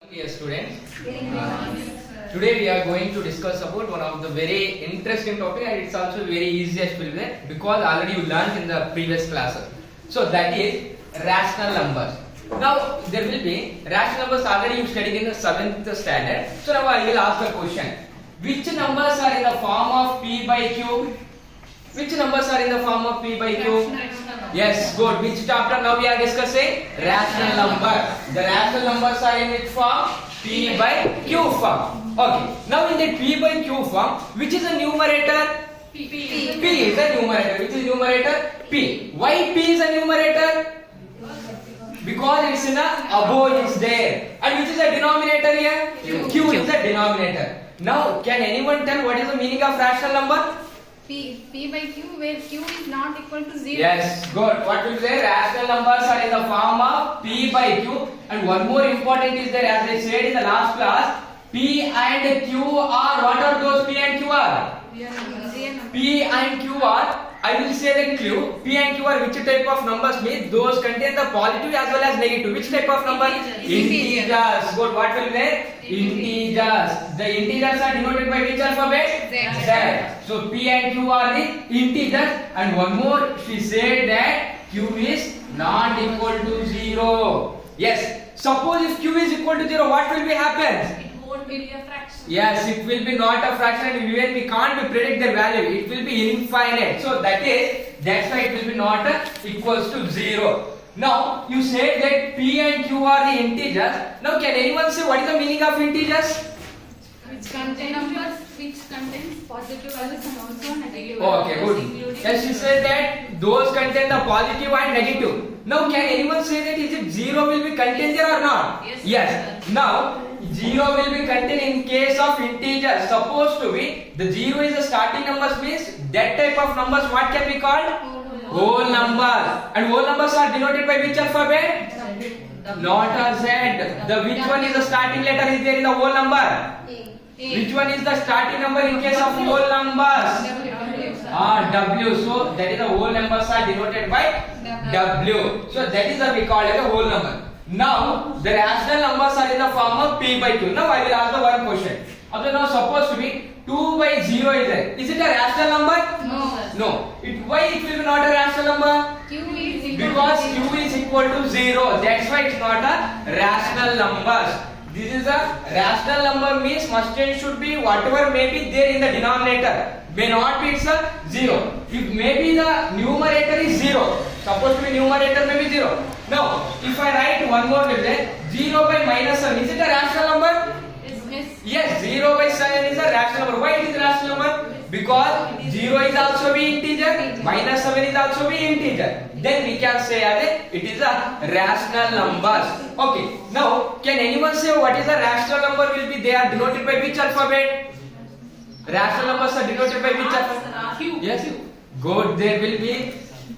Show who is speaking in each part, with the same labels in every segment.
Speaker 1: Dear students, today we are going to discuss about one of the very interesting topic, and it's also very easiest to learn because already you learned in the previous classes. So that is rational numbers. Now there will be rational numbers already you studied in the 7th standard. So now I will ask the question: which numbers are in the form of p by q? Which numbers are in the form of p by q? Yes, good. Which chapter now we are discussing? Rational number. The rational numbers are in which form? P by q form. Okay. Now in the p by q form, which is a numerator? P is the numerator. Which is numerator? P. Why P is a numerator? Because it's in a above is there. And which is the denominator here? Q is the denominator. Now can anyone tell what is the meaning of rational number?
Speaker 2: P by Q, where Q is not equal to 0.
Speaker 1: Yes, good. What will say? Rational numbers are in the form of P by Q. And one more important is there, as I said in the last class, P and Q are, what are those P and Q are? P and Q are, I will say the clue. P and Q are which type of numbers means those contain the positive as well as negative. Which type of number? Integers. Good. What will be? Integers. The integers are denoted by which alphabet? Z. So P and Q are the integers. And one more, she said that Q is not equal to 0. Yes. Suppose if Q is equal to 0, what will be happen?
Speaker 2: Won't be a fraction.
Speaker 1: Yes, it will be not a fraction, and even we can't predict the value. It will be infinite. So that's why it will be not equals to 0. Now you said that P and Q are the integers. Now can anyone say what is the meaning of integers?
Speaker 2: Which contain numbers which contains positive values and also negative values.
Speaker 1: Okay, good. Yes, she said that those contain the positive and negative. Now can anyone say that is it 0 will be contained there or not?
Speaker 2: Yes.
Speaker 1: Now 0 will be contained in case of integers. Supposed to be the 0 is the starting numbers means that type of numbers what can be called? Whole numbers. And whole numbers are denoted by which alphabet? Not a Z. The which one is the starting letter is there in the whole number? Which one is the starting number in case of whole numbers? W. So that is the whole numbers are denoted by W. So that is what we call as a whole number. Now the rational numbers are in the form of P by Q. Now I will ask the one question. Okay, now supposed to be 2 by 0 is there. Is it a rational number? No. Why it will be not a rational number?
Speaker 2: Q is equal
Speaker 1: Because
Speaker 2: to 0.
Speaker 1: Q is equal to 0. That's why it's not a rational number. This is a rational number means must and should be whatever may be there in the denominator. May not be it's a 0. If maybe the numerator is 0. Supposed to be numerator may be 0. Now if I write one more way, 0 by minus 7, is it a rational number? Yes, 0 by 7 is a rational number. Why it is a rational number? Because 0 is also be integer, minus 7 is also be integer. Then we can say as it is a rational numbers. Okay. Now, can anyone say what is a rational number will be? They are denoted by which alphabet? Rational numbers are denoted by which alphabet?
Speaker 2: Q.
Speaker 1: Yes. Good. There will be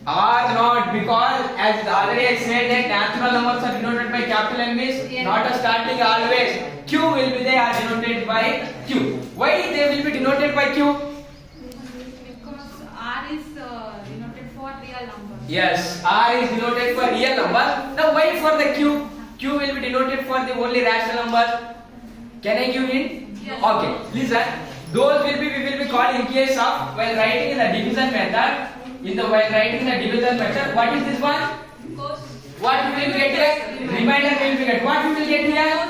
Speaker 1: R not, because as already I said that natural numbers are denoted by capital N means not a starting always. Q will be they are denoted by Q. Why they will be denoted by Q?
Speaker 2: Because R is denoted for real numbers.
Speaker 1: Yes, R is denoted for real number. Now why for the Q? Q will be denoted for the only rational number. Can I give it?
Speaker 2: Yes.
Speaker 1: Okay, listen. Those will be we will be called in case of while writing in the division method. While writing the division method, what is this one? What we will get here? Remainder will be get. What we will get here?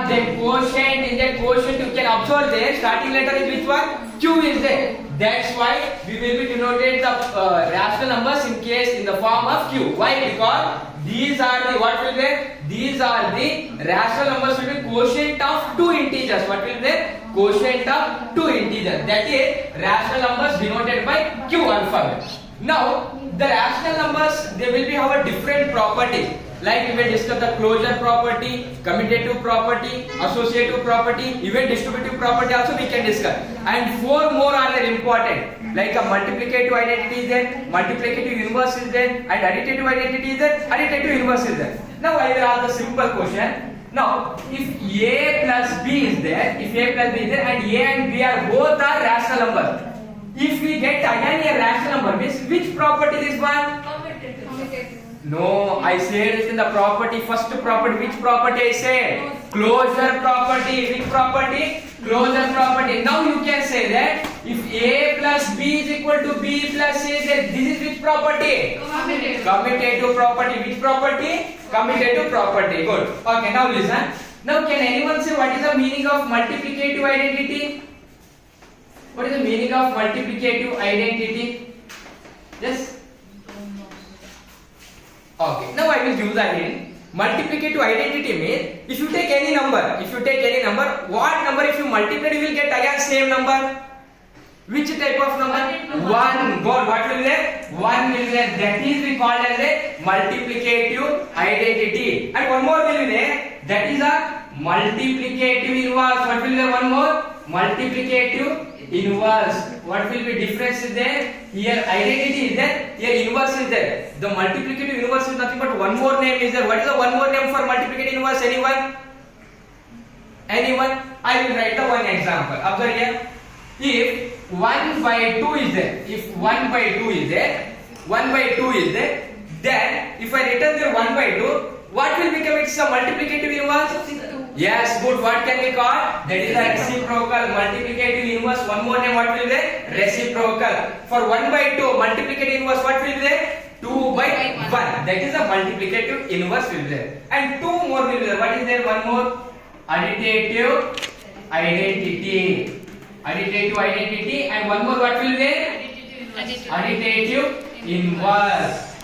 Speaker 1: The quotient. In that quotient you can observe there starting letter is which one? Q is there. That's why we will be denoted the rational numbers in case in the form of Q. Why? Because these are the what will be? These are the rational numbers will be quotient of two integers. What will be? Quotient of two integers. That is rational numbers denoted by Q alphabet. Now the rational numbers they will be have a different property. Like we will discuss the closure property, commutative property, associative property, even distributive property also we can discuss. And 4 more are there important. Like a multiplicative identity is there, multiplicative inverse is there, and additive identity is there, additive inverse is there. Now I will ask the simple question. Now if A plus B is there, and A and B are both are rational numbers. If we get again a rational number means which property this one?
Speaker 2: Commutative.
Speaker 1: No, I said it in the property. First property. Which property I said? Closure property. Which property? Closure property. Now you can say that if A plus B is equal to B plus A, then this is which property? Commutative property. Which property? Commutative property. Good. Okay, now listen. Now can anyone say what is the meaning of multiplicative identity? What is the meaning of multiplicative identity? Yes? Okay, now I will give the hint. Multiplicative identity means if you take any number, what number if you multiply you will get again same number? Which type of number? 1. God, what will be there? 1 will be there. That is we call as a multiplicative identity. And one more will be there. That is a multiplicative inverse. What will be there? One more? Multiplicative inverse. What will be difference is there? Here identity is there. Here inverse is there. The multiplicative inverse is nothing but one more name is there. What is the one more name for multiplicative inverse? Anyone? Anyone? I will write the one example. Observe here. If 1 by 2 is there, then if I return there 1 by 2, what will become? It's a multiplicative inverse. Yes, good. What can we call? That is a reciprocal. Multiplicative inverse. One more name. What will be there? Reciprocal. For 1 by 2, multiplicative inverse. What will be there? 2 by 1. That is a multiplicative inverse will be there. And 2 more will be there. What is there? One more. Additive identity. Additive identity. And one more. What will be there? Additive inverse.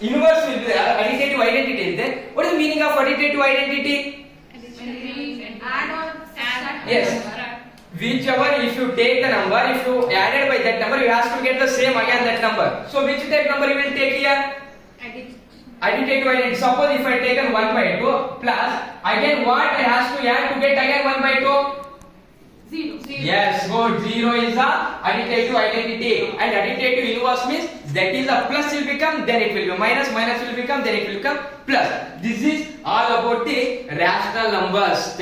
Speaker 1: Inverse will be there. Additive identity is there. What is the meaning of additive identity? Yes. Whichever, if you take the number, if you added by that number, you have to get the same again that number. So which type number you will take here? Additive identity. Suppose if I taken 1 by 2 plus again what I have to add to get again 1 by 2? 0. Yes, good. 0 is the additive identity. And additive inverse means that is a plus will become, then it will be minus, minus will become, then it will become plus. This is all about the rational numbers.